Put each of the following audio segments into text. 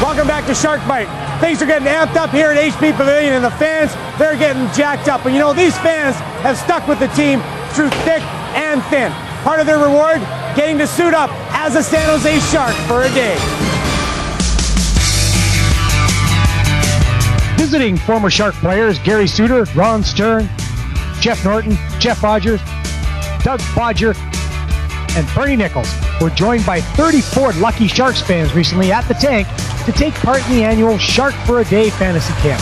Welcome back to Shark Byte. Things are getting amped up here at HP Pavilion, and the fans, they're getting jacked up. And you know, these fans have stuck with the team through thick and thin. Part of their reward, getting to suit up as a San Jose Shark for a day. Visiting former Shark players Gary Suter, Ron Stern, Jeff Norton, Jeff Rogers, Doug Bodger, and Bernie Nichols were joined by 34 Lucky Sharks fans recently at the Tank to take part in the annual Shark for a Day fantasy camp.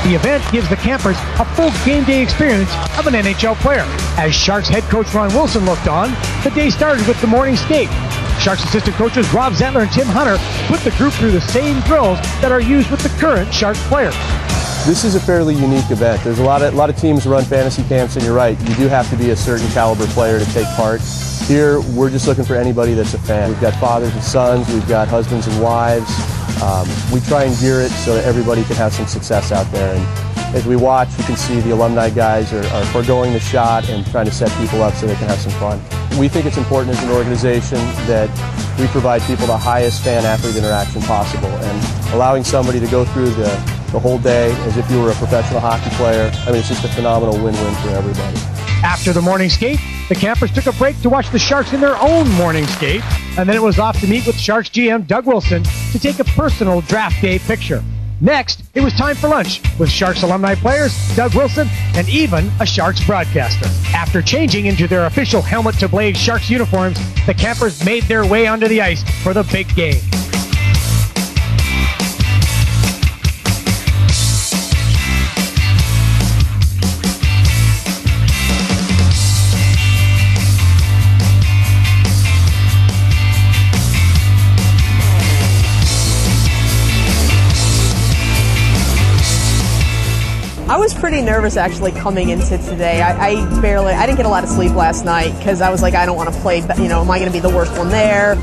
The event gives the campers a full game day experience of an NHL player. As Sharks head coach Ron Wilson looked on, the day started with the morning skate. Sharks assistant coaches Rob Zettler and Tim Hunter put the group through the same drills that are used with the current Shark players. This is a fairly unique event. There's a lot of teams run fantasy camps, and you're right, you do have to be a certain caliber player to take part. Here, we're just looking for anybody that's a fan. We've got fathers and sons, we've got husbands and wives. We try and gear it so that everybody can have some success out there. And as we watch, you can see the alumni guys are foregoing the shot and trying to set people up so they can have some fun. We think it's important as an organization that we provide people the highest fan-athlete interaction possible, and allowing somebody to go through the whole day as if you were a professional hockey player, I mean, it's just a phenomenal win-win for everybody. After the morning skate, the campers took a break to watch the Sharks in their own morning skate, and then it was off to meet with Sharks GM Doug Wilson to take a personal draft day picture. Next, it was time for lunch with Sharks alumni players, Doug Wilson, and even a Sharks broadcaster. After changing into their official helmet-to-blade Sharks uniforms, the campers made their way onto the ice for the big game. I was pretty nervous actually coming into today. I didn't get a lot of sleep last night because I was like, I don't want to play, you know, am I going to be the worst one there?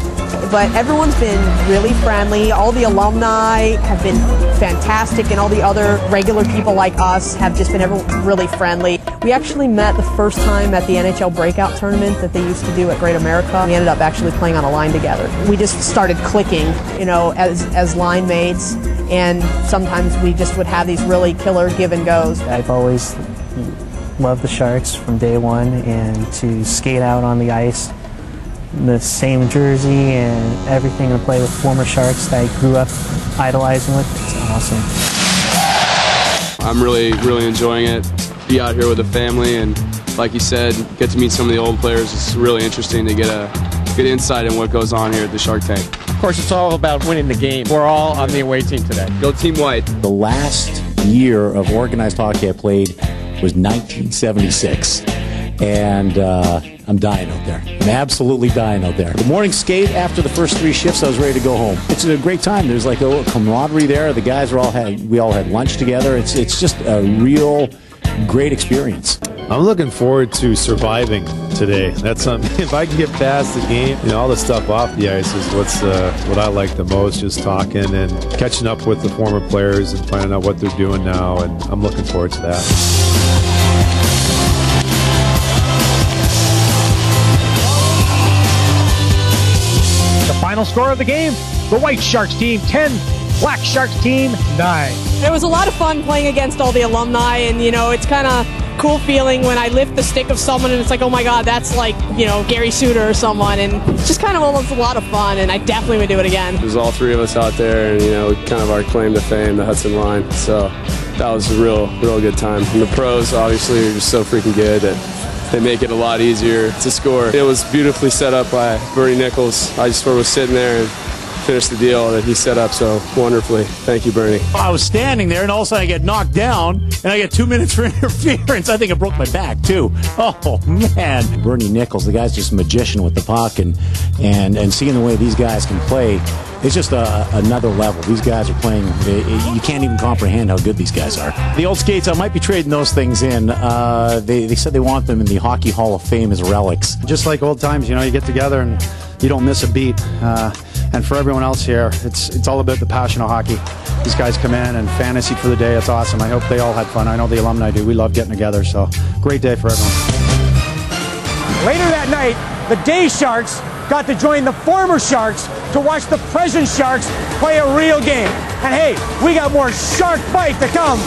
But everyone's been really friendly. All the alumni have been fantastic, and all the other regular people like us have just been really friendly. We actually met the first time at the NHL breakout tournament that they used to do at Great America. We ended up actually playing on a line together. We just started clicking, you know, as line mates, and sometimes we just would have these really killer give and goes. I've always loved the Sharks from day one, and to skate out on the ice, the same jersey and everything, to play with former Sharks that I grew up idolizing with, it's awesome. I'm really enjoying it. Be out here with the family, and like you said, get to meet some of the old players. It's really interesting to get insight in what goes on here at the Shark Tank. Of course, it's all about winning the game. We're all on the away team today. Go Team White. The last year of organized hockey I played was 1976, and I'm dying out there. I'm absolutely dying out there. The morning skate, after the first 3 shifts, I was ready to go home. It's a great time. There's like a camaraderie there. The guys we all had lunch together. It's just a real great experience. I'm looking forward to surviving today. That's something. If I can get past the game, you know, all the stuff off the ice is what I like the most. Just talking and catching up with the former players and finding out what they're doing now, and I'm looking forward to that. The final score of the game, the White Sharks team 10, Black Sharks team 9. It was a lot of fun playing against all the alumni, and you know, it's kind of cool feeling when I lift the stick of someone and it's like, oh my god, that's like, you know, Gary Suter or someone, and it's just kind of almost a lot of fun, and I definitely would do it again. There's all 3 of us out there, and you know, kind of our claim to fame, the Hudson line. So that was a real good time. And the pros obviously are just so freaking good that they make it a lot easier to score. It was beautifully set up by Bernie Nichols. I just was sitting there and finished the deal that he set up so wonderfully. Thank you, Bernie. I was standing there, and all of a sudden I get knocked down, and I get 2 minutes for interference. I think I broke my back, too. Oh, man. Bernie Nichols, the guy's just a magician with the puck, and seeing the way these guys can play, it's just another level. These guys are playing. You can't even comprehend how good these guys are. The old skates, I might be trading those things in. They said they want them in the Hockey Hall of Fame as relics. Just like old times, you know, you get together and you don't miss a beat. And for everyone else here, it's all about the passion of hockey. These guys come in and fantasy for the day. It's awesome. I hope they all had fun. I know the alumni do. We love getting together, so great day for everyone. Later that night, the Day Sharks got to join the former Sharks to watch the present Sharks play a real game. And hey, we got more Shark Byte to come.